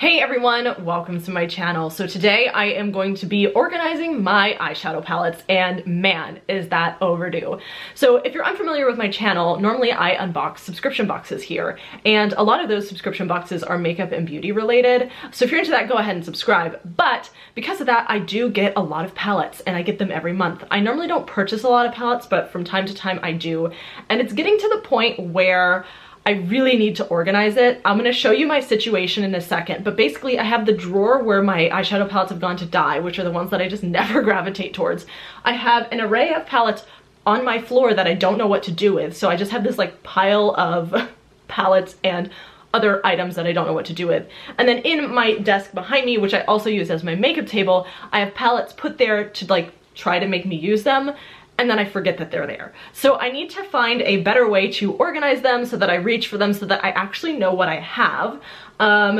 Hey everyone, welcome to my channel. So today I am going to be organizing my eyeshadow palettes, and man, is that overdue. So if you're unfamiliar with my channel, normally I unbox subscription boxes here, and a lot of those subscription boxes are makeup and beauty related. So if you're into that, go ahead and subscribe. But because of that, I do get a lot of palettes, and I get them every month. I normally don't purchase a lot of palettes, but from time to time I do. And it's getting to the point where I really need to organize it. I'm gonna show you my situation in a second, but basically I have the drawer where my eyeshadow palettes have gone to die, which are the ones that I just never gravitate towards. I have an array of palettes on my floor that I don't know what to do with, so I just have this like pile of palettes and other items that I don't know what to do with. And then in my desk behind me, which I also use as my makeup table, I have palettes put there to like try to make me use them, and then I forget that they're there. So I need to find a better way to organize them so that I reach for them so that I actually know what I have.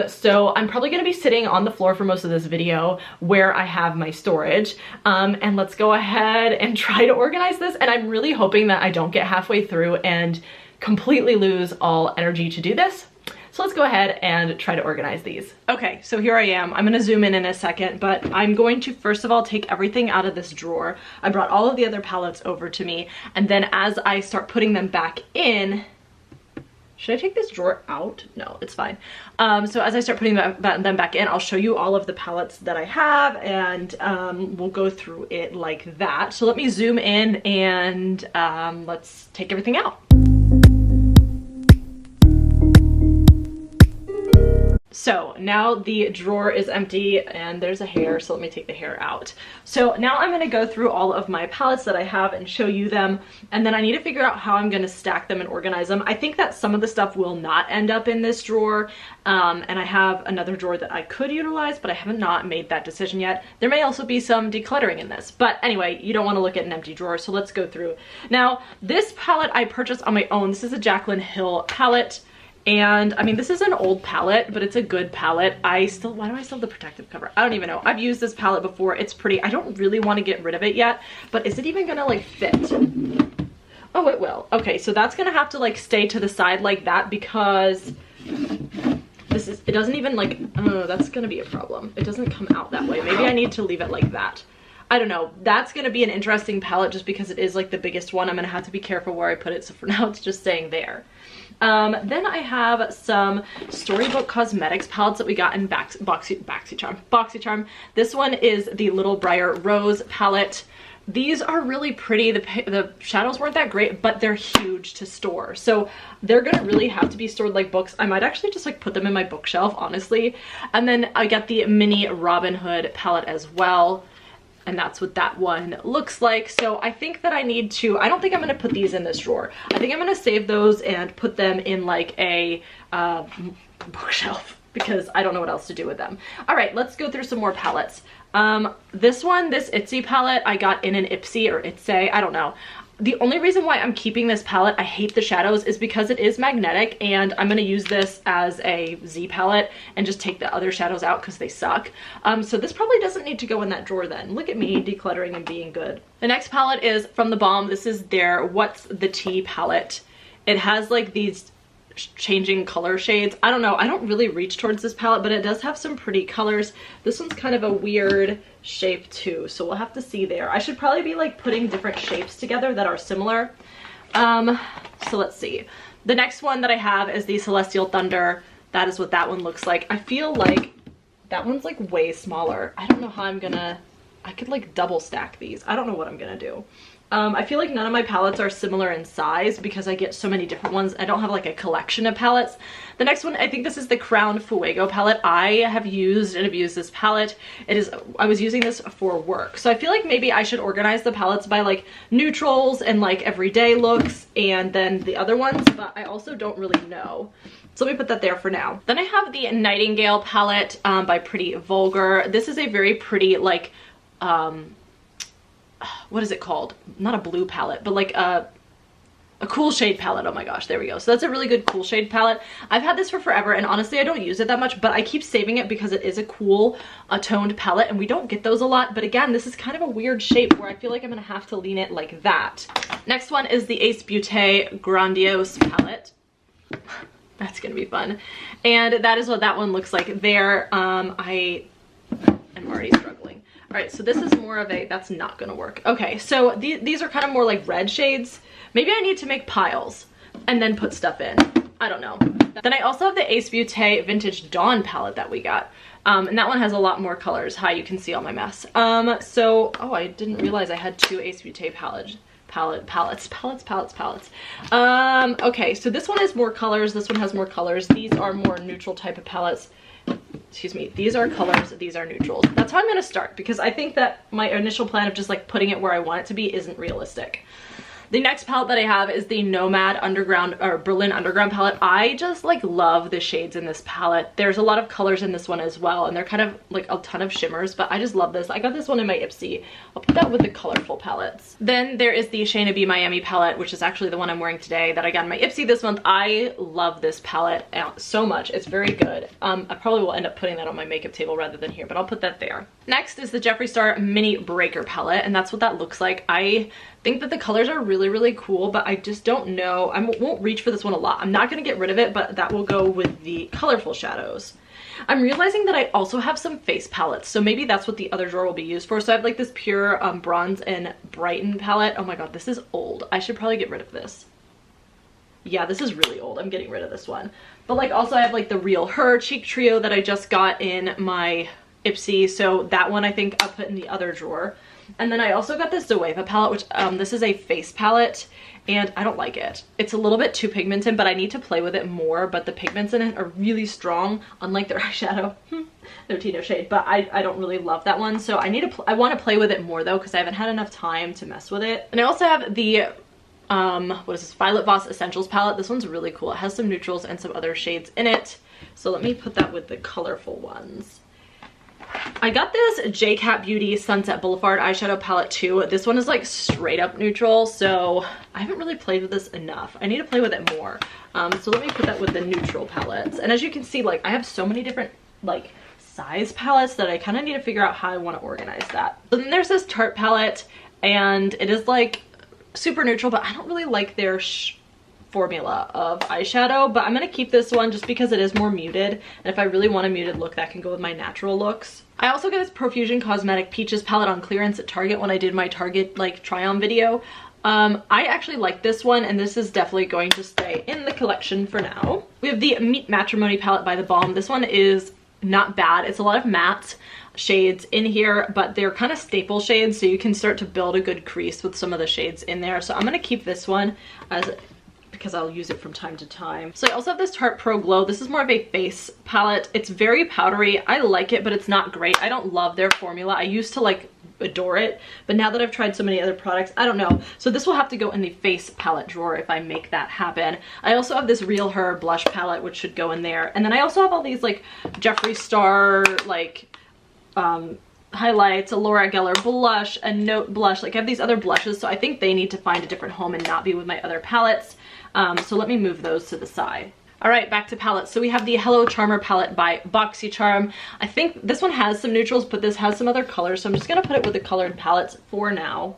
So I'm probably gonna be sitting on the floor for most of this video where I have my storage. And let's go ahead and try to organize this. And I'm really hoping that I don't get halfway through and completely lose all energy to do this. So let's go ahead and try to organize these. Okay, so here I am. I'm gonna zoom in a second, but I'm going to first of all take everything out of this drawer. I brought all of the other palettes over to me, and then as I start putting them back in, should I take this drawer out? No, it's fine. So as I start putting them back in, I'll show you all of the palettes that I have, and we'll go through it like that. So let me zoom in and let's take everything out. So now the drawer is empty and there's a hair, so let me take the hair out. So now I'm gonna go through all of my palettes that I have and show you them, and then I need to figure out how I'm gonna stack them and organize them. I think that some of the stuff will not end up in this drawer, and I have another drawer that I could utilize, but I have not made that decision yet. There may also be some decluttering in this, but anyway, you don't wanna look at an empty drawer, so let's go through. Now, this palette I purchased on my own. This is a Jaclyn Hill palette. And I mean, this is an old palette, but it's a good palette. Why do I still have the protective cover? I don't even know. I've used this palette before. It's pretty. I don't really want to get rid of it yet, but is it even gonna like fit? Oh, it will. Okay, so that's gonna have to like stay to the side like that because it doesn't even like, oh, that's gonna be a problem. It doesn't come out that way. Maybe I need to leave it like that. I don't know. That's gonna be an interesting palette just because it is like the biggest one. I'm gonna have to be careful where I put it. So for now, it's just staying there. Then I have some Storybook Cosmetics palettes that we got in BoxyCharm. This one is the Little Briar Rose palette. These are really pretty. The shadows weren't that great, but they're huge to store. So they're gonna really have to be stored like books. I might actually just like put them in my bookshelf, honestly. And then I got the Mini Robin Hood palette as well. And that's what that one looks like. So I think that I need to, I don't think I'm gonna put these in this drawer. I think I'm gonna save those and put them in like a bookshelf because I don't know what else to do with them. All right, let's go through some more palettes. This Itsy palette I got in an Ipsy or Itsy, I don't know. The only reason why I'm keeping this palette, I hate the shadows, is because it is magnetic, and I'm going to use this as a Z palette and just take the other shadows out because they suck. So this probably doesn't need to go in that drawer then. Look at me decluttering and being good. The next palette is from The Balm. This is their What's the Tea palette. It has like these changing color shades. I don't know. I don't really reach towards this palette, but it does have some pretty colors. This one's kind of a weird shape too, so we'll have to see there. I should probably be like putting different shapes together that are similar. So let's see. The next one that I have is the Celestial Thunder. That is what that one looks like. I feel like that one's like way smaller. I don't know how I could like double stack these. I don't know what I'm gonna do. I feel like none of my palettes are similar in size because I get so many different ones. I don't have like a collection of palettes. The next one, I think this is the Crown Fuego palette. I have used and abused this palette. I was using this for work. So I feel like maybe I should organize the palettes by like neutrals and like everyday looks and then the other ones, but I also don't really know. So let me put that there for now. Then I have the Nightingale palette by Pretty Vulgar. This is a very pretty like, what is it called? Not a blue palette, but like a cool shade palette. Oh my gosh, there we go. So that's a really good cool shade palette. I've had this for forever, and honestly I don't use it that much, but I keep saving it because it is a cool toned palette, and we don't get those a lot. But again, this is kind of a weird shape where I feel like I'm gonna have to lean it like that. Next one is the Ace Beauté Grandiose palette. That's gonna be fun. And that is what that one looks like there. I am already struggling. All right, so this is more of a, that's not gonna work. Okay, so these are kind of more like red shades. Maybe I need to make piles and then put stuff in. I don't know. Then I also have the Ace Beauté Vintage Dawn palette that we got. And that one has a lot more colors. Hi, you can see all my mess. Oh, I didn't realize I had two Ace Beauté palettes. Okay, so this one has more colors. This one has more colors. These are more neutral type of palettes. Excuse me, these are colors, these are neutrals. That's how I'm gonna start, because I think that my initial plan of just like putting it where I want it to be isn't realistic. The next palette that I have is the Nomad Underground, or Berlin Underground palette. I just like love the shades in this palette. There's a lot of colors in this one as well, and they're kind of like a ton of shimmers, but I just love this. I got this one in my Ipsy. I'll put that with the colorful palettes. Then there is the Shayna B Miami palette, which is actually the one I'm wearing today that I got in my Ipsy this month. I love this palette so much. It's very good. I probably will end up putting that on my makeup table rather than here, but I'll put that there. Next is the Jeffree Star Mini Breaker palette, and that's what that looks like. I think that the colors are really cool, but I just don't know. I won't reach for this one a lot. I'm not gonna get rid of it, but that will go with the colorful shadows. I'm realizing that I also have some face palettes, so maybe that's what the other drawer will be used for. So I have like this pure Bronze and Brighten palette. Oh my god, this is old. I should probably get rid of this. Yeah, this is really old. I'm getting rid of this one. But like also I have like the Real Her Cheek Trio that I just got in my Ipsy, so that one I think I'll put in the other drawer. And then I also got this Zoeva palette, which this is a face palette, and I don't like it. It's a little bit too pigmented, but I need to play with it more, but the pigments in it are really strong, unlike their eyeshadow. No tea, no shade, but I don't really love that one, so I want to play with it more though, because I haven't had enough time to mess with it. And I also have the what is this, Violet Voss Essentials palette. This one's really cool. It has some neutrals and some other shades in it, so let me put that with the colorful ones. I got this JCat Beauty Sunset Boulevard eyeshadow palette too. This one is like straight up neutral, so I haven't really played with this enough. I need to play with it more. So let me put that with the neutral palettes. And as you can see, like I have so many different like size palettes that I kind of need to figure out how I want to organize that. So then there's this Tarte palette, and it is like super neutral, but I don't really like their formula of eyeshadow, but I'm gonna keep this one just because it is more muted, and if I really want a muted look, that can go with my natural looks. I also got this Profusion Cosmetic Peaches palette on clearance at Target when I did my Target like try on video. I actually like this one, and this is definitely going to stay in the collection for now. We have the Meet Matrimony palette by The Balm. This one is not bad. It's a lot of matte shades in here, but they're kind of staple shades, so you can start to build a good crease with some of the shades in there. So I'm gonna keep this one because I'll use it from time to time. So I also have this Tarte Pro Glow. This is more of a face palette. It's very powdery. I like it, but it's not great. I don't love their formula. I used to like adore it, but now that I've tried so many other products, I don't know. So this will have to go in the face palette drawer if I make that happen. I also have this Real Her blush palette, which should go in there. And then I also have all these like Jeffree Star like highlights, a Laura Geller blush, a Note blush. Like I have these other blushes, so I think they need to find a different home and not be with my other palettes. So let me move those to the side. All right, back to palettes. So we have the Hello Charmer palette by BoxyCharm. I think this one has some neutrals, but this has some other colors, so I'm just gonna put it with the colored palettes for now.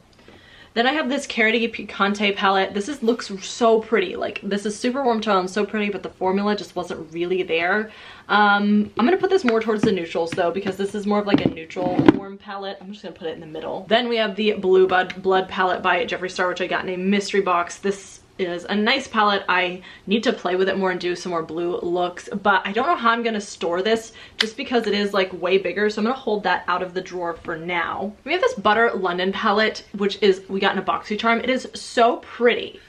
Then I have this Carity Picante palette. This looks so pretty. Like this is super warm tone, so pretty, but the formula just wasn't really there. I'm gonna put this more towards the neutrals though, because this is more of like a neutral warm palette. I'm just gonna put it in the middle. Then we have the Blue Blood palette by Jeffree Star, which I got in a mystery box. This is a nice palette. I need to play with it more and do some more blue looks, but I don't know how I'm gonna store this just because it is like way bigger, so I'm gonna hold that out of the drawer for now. We have this Butter London palette, which we got in a BoxyCharm. It is so pretty,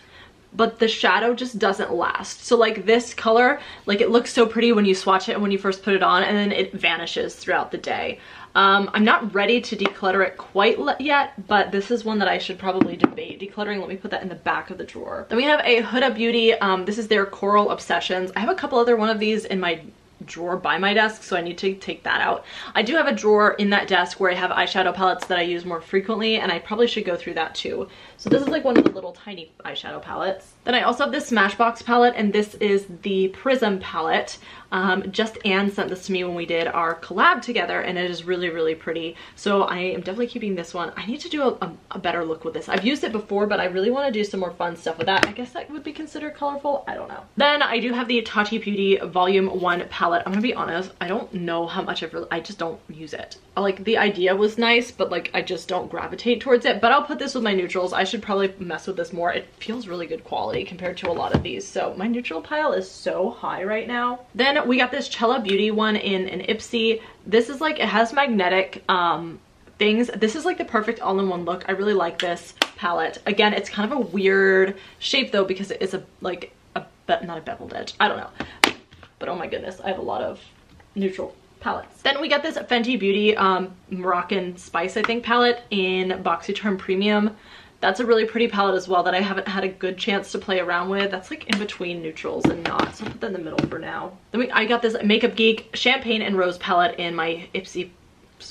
but the shadow just doesn't last. So like this color, like it looks so pretty when you swatch it and when you first put it on, and then it vanishes throughout the day. I'm not ready to declutter it quite yet, but this is one that I should probably debate decluttering. Let me put that in the back of the drawer. Then we have a Huda Beauty. This is their Coral Obsessions. I have a couple other one of these in my drawer by my desk, so I need to take that out. I do have a drawer in that desk where I have eyeshadow palettes that I use more frequently, and I probably should go through that too. So this is like one of the little tiny eyeshadow palettes. Then I also have this Smashbox palette, and this is the Prism palette. Just Anne sent this to me when we did our collab together, and it is really, really pretty. So I am definitely keeping this one. I need to do a better look with this. I've used it before, but I really want to do some more fun stuff with that. I guess that would be considered colorful. I don't know. Then I do have the Tati Beauty Volume 1 palette. I'm gonna be honest, I don't know how much I just don't use it. Like, the idea was nice, but like I just don't gravitate towards it. But I'll put this with my neutrals. I should probably mess with this more. It feels really good quality compared to a lot of these. So my neutral pile is so high right now. Then we got this Cella Beauty one in an Ipsy. This is like, it has magnetic things. This is like the perfect all-in-one look. I really like this palette. Again, it's kind of a weird shape though, because it is not a beveled edge. I don't know. But oh my goodness, I have a lot of neutral palettes. Then we got this Fenty Beauty Moroccan Spice, I think, palette in BoxyCharm Premium. That's a really pretty palette as well that I haven't had a good chance to play around with. That's like in between neutrals and not, so I'll put that in the middle for now. Then I got this Makeup Geek Champagne and Rose palette in my Ipsy,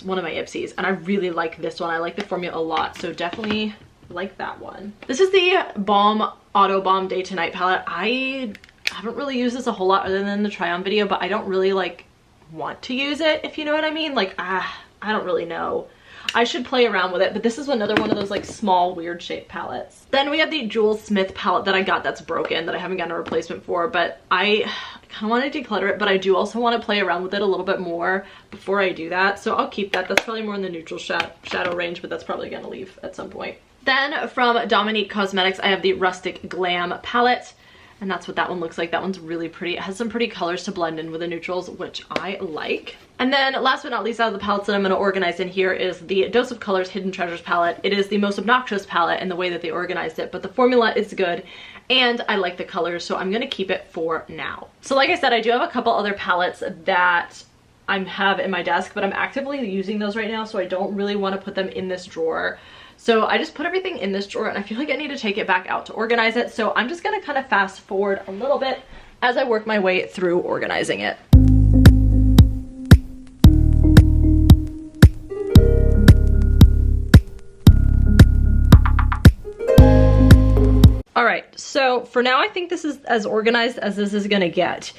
one of my Ipsies, and I really like this one. I like the formula a lot, so definitely like that one. This is the Balm Auto Balm Day to Night palette. I haven't really used this a whole lot other than the try on video, but I don't really like want to use it, if you know what I mean. Like, I don't really know. I should play around with it, but this is another one of those like small weird shaped palettes. Then we have the Jules Smith palette that I got that's broken, that I haven't gotten a replacement for, but I kind of want to declutter it, but I do also want to play around with it a little bit more before I do that, so I'll keep that. That's probably more in the neutral shadow range, but that's probably gonna leave at some point. Then from Dominique Cosmetics, I have the Rustic Glam palette. And that's what that one looks like. That one's really pretty. It has some pretty colors to blend in with the neutrals, which I like. And then last but not least, out of the palettes that I'm going to organize in here is the Dose of Colors Hidden Treasures palette. It is the most obnoxious palette in the way that they organized it, but the formula is good and I like the colors, so I'm going to keep it for now. So like I said, I do have a couple other palettes that I have in my desk, but I'm actively using those right now, so I don't really want to put them in this drawer. So I just put everything in this drawer, and I feel like I need to take it back out to organize it. So I'm just gonna kind of fast forward a little bit as I work my way through organizing it. All right, so for now, I think this is as organized as this is gonna get.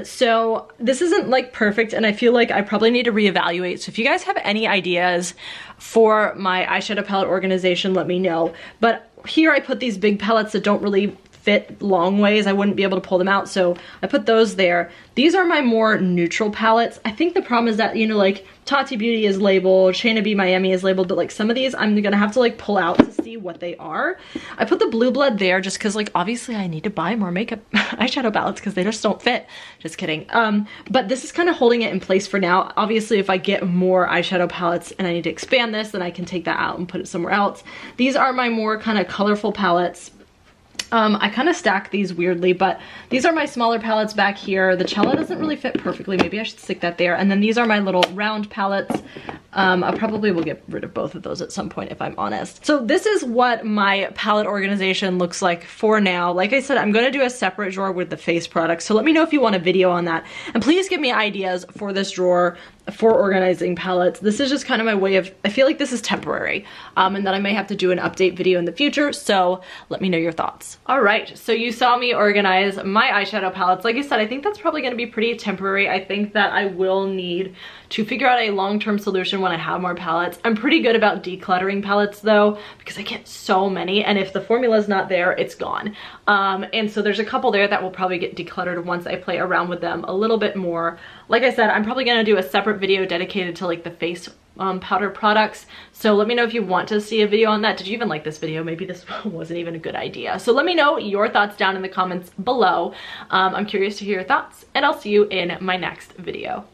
So this isn't like perfect, and I feel like I probably need to reevaluate. So if you guys have any ideas for my eyeshadow palette organization, let me know. But here I put these big palettes that don't really fit long ways. I wouldn't be able to pull them out, so I put those there. These are my more neutral palettes. I think the problem is that, you know, like Tati Beauty is labeled, Shayna B Miami is labeled, but like some of these I'm gonna have to like pull out to see what they are. I put the Blue Blood there just because like obviously I need to buy more makeup eyeshadow palettes because they just don't fit. Just kidding. But this is kind of holding it in place for now. Obviously if I get more eyeshadow palettes and I need to expand this, then I can take that out and put it somewhere else. These are my more kind of colorful palettes. I kind of stack these weirdly, but these are my smaller palettes back here. The Cella doesn't really fit perfectly. Maybe I should stick that there. And then these are my little round palettes. I probably will get rid of both of those at some point if I'm honest. So this is what my palette organization looks like for now. Like I said, I'm going to do a separate drawer with the face products. So let me know if you want a video on that. And please give me ideas for this drawer for organizing palettes. This is just kind of my way of, I feel like this is temporary, and that I may have to do an update video in the future, so let me know your thoughts. All right, so you saw me organize my eyeshadow palettes. Like I said, I think that's probably gonna be pretty temporary. I think that I will need to figure out a long-term solution when I have more palettes. I'm pretty good about decluttering palettes though, because I get so many, and if the formula's not there, it's gone. And so there's a couple there that will probably get decluttered once I play around with them a little bit more. Like I said, I'm probably gonna do a separate video dedicated to like the face powder products. So let me know if you want to see a video on that. Did you even like this video? Maybe this wasn't even a good idea. So let me know your thoughts down in the comments below. I'm curious to hear your thoughts, and I'll see you in my next video.